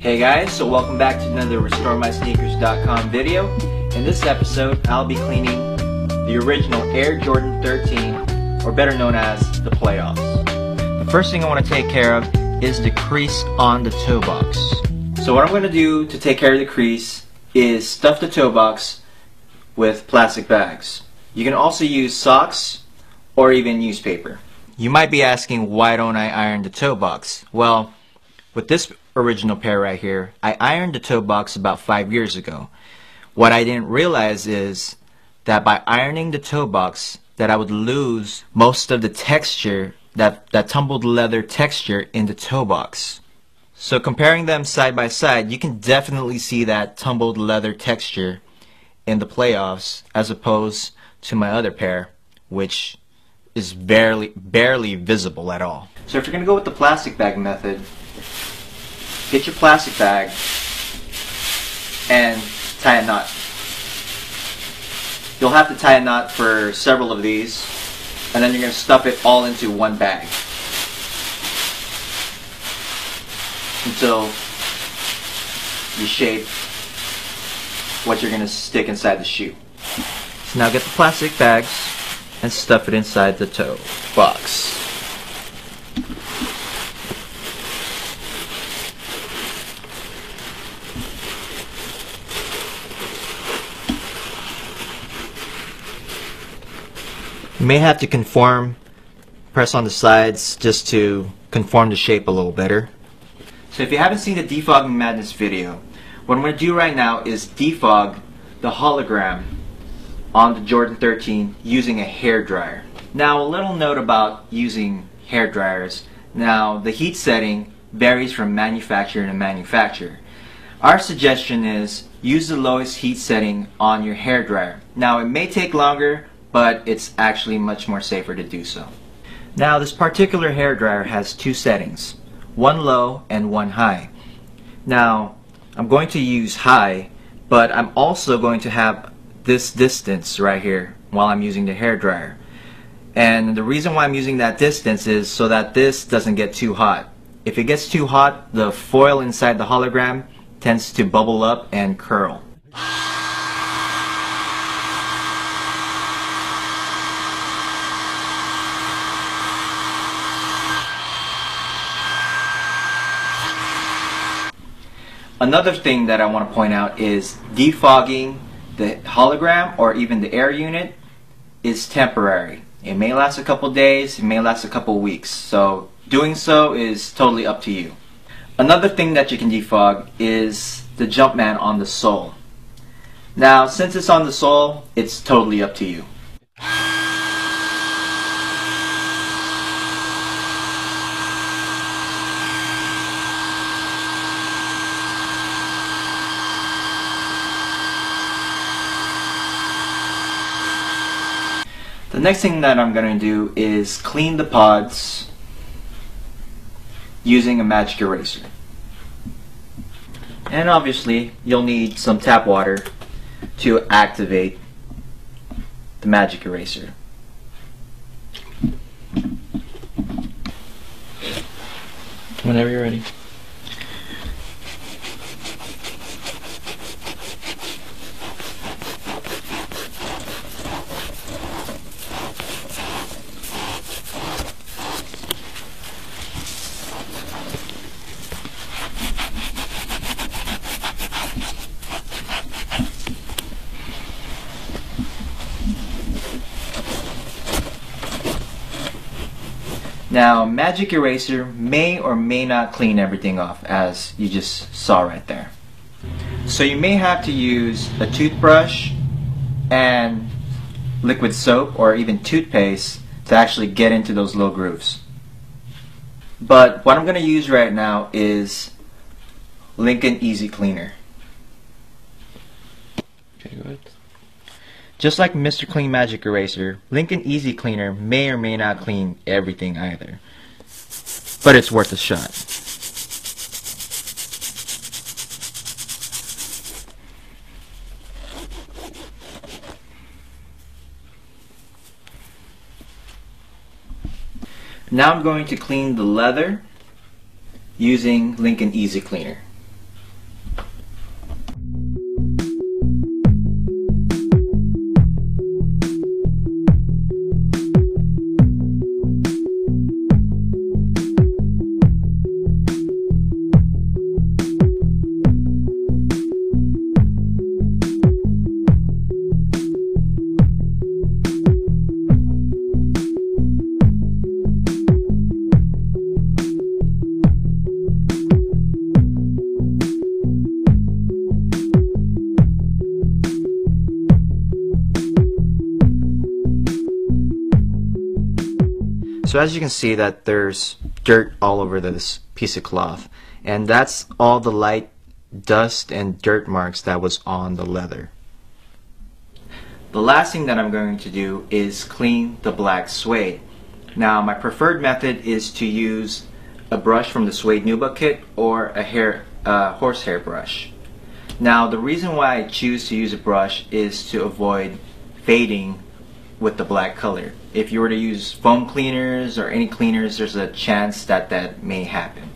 Hey guys, so welcome back to another RestoreMySneakers.com video. In this episode, I'll be cleaning the original Air Jordan 13, or better known as the playoffs. The first thing I want to take care of is the crease on the toe box. So what I'm going to do to take care of the crease is stuff the toe box with plastic bags. You can also use socks or even newspaper. You might be asking, why don't I iron the toe box? Well, with this original pair right here, I ironed the toe box about 5 years ago. What I didn't realize is that by ironing the toe box that I would lose most of the texture, that tumbled leather texture in the toe box. So comparing them side by side, you can definitely see that tumbled leather texture in the playoffs as opposed to my other pair, which is barely visible at all. So if you're going to go with the plastic bag method, get your plastic bag and tie a knot. You'll have to tie a knot for several of these, and then you're going to stuff it all into one bag until you shape what you're going to stick inside the shoe. So now get the plastic bags and stuff it inside the toe box. You may have to press on the sides just to conform the shape a little better. So if you haven't seen the Defogging Madness video, what I'm going to do right now is defog the hologram on the Jordan 13 using a hair dryer. Now a little note about using hair dryers. Now the heat setting varies from manufacturer to manufacturer. Our suggestion is use the lowest heat setting on your hair dryer. Now it may take longer, but it's actually much more safer to do so. Now this particular hair dryer has two settings, one low and one high. Now I'm going to use high, but I'm also going to have this distance right here while I'm using the hair dryer. And the reason why I'm using that distance is so that this doesn't get too hot. If it gets too hot, the foil inside the hologram tends to bubble up and curl. Another thing that I want to point out is defogging the hologram or even the air unit is temporary. It may last a couple days, it may last a couple weeks, so doing so is totally up to you. Another thing that you can defog is the Jumpman on the sole. Now since it's on the sole, it's totally up to you. The next thing that I'm going to do is clean the pods using a magic eraser. And obviously you'll need some tap water to activate the magic eraser. Whenever you're ready. Now, magic eraser may or may not clean everything off, as you just saw right there. So you may have to use a toothbrush and liquid soap or even toothpaste to actually get into those little grooves. But what I'm going to use right now is Lincoln Easy Cleaner. Okay, go ahead. Just like Mr. Clean Magic Eraser, Lincoln Easy Cleaner may or may not clean everything either, but it's worth a shot. Now I'm going to clean the leather using Lincoln Easy Cleaner. So as you can see that there's dirt all over this piece of cloth, and that's all the light dust and dirt marks that was on the leather. The last thing that I'm going to do is clean the black suede. Now my preferred method is to use a brush from the Suede Nuba kit or a horsehair brush. Now the reason why I choose to use a brush is to avoid fading with the black color. If you were to use foam cleaners or any cleaners, there's a chance that that may happen.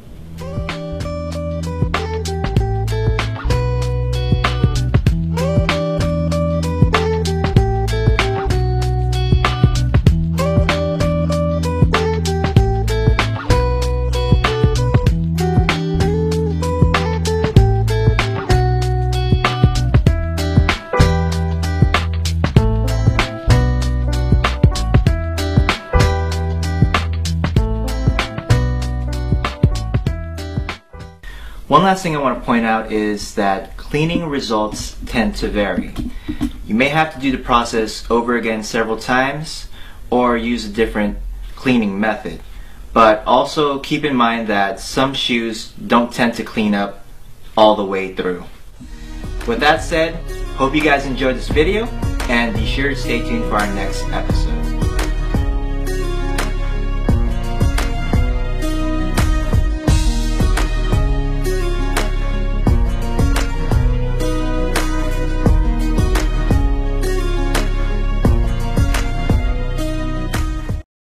One last thing I want to point out is that cleaning results tend to vary. You may have to do the process over again several times or use a different cleaning method. But also keep in mind that some shoes don't tend to clean up all the way through. With that said, hope you guys enjoyed this video and be sure to stay tuned for our next episode.